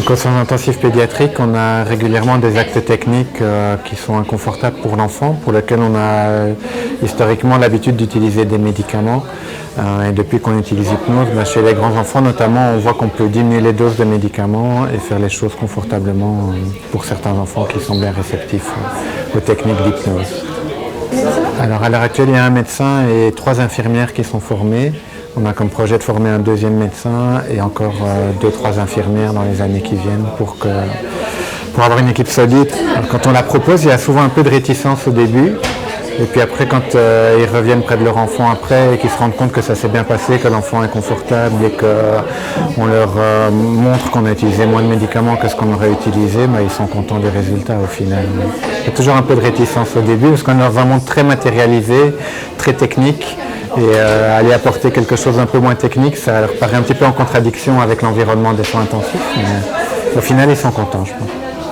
Donc aux soins intensifs pédiatriques, on a régulièrement des actes techniques qui sont inconfortables pour l'enfant, pour lesquels on a historiquement l'habitude d'utiliser des médicaments. Et depuis qu'on utilise l'hypnose, chez les grands enfants notamment, on voit qu'on peut diminuer les doses de médicaments et faire les choses confortablement pour certains enfants qui sont bien réceptifs aux techniques d'hypnose. Alors à l'heure actuelle, il y a un médecin et 3 infirmières qui sont formées. On a comme projet de former un 2e médecin et encore 2-3 infirmières dans les années qui viennent pour avoir une équipe solide. Alors, quand on la propose, il y a souvent un peu de réticence au début. Et puis après, quand ils reviennent près de leur enfant après et qu'ils se rendent compte que ça s'est bien passé, que l'enfant est confortable et qu'on leur montre qu'on a utilisé moins de médicaments que ce qu'on aurait utilisé, ils sont contents des résultats au final. Il y a toujours un peu de réticence au début parce qu'on leur vraiment très matérialisé, très technique. Et aller apporter quelque chose un peu moins technique, ça leur paraît un petit peu en contradiction avec l'environnement des soins intensifs. Mais au final, ils sont contents, je pense.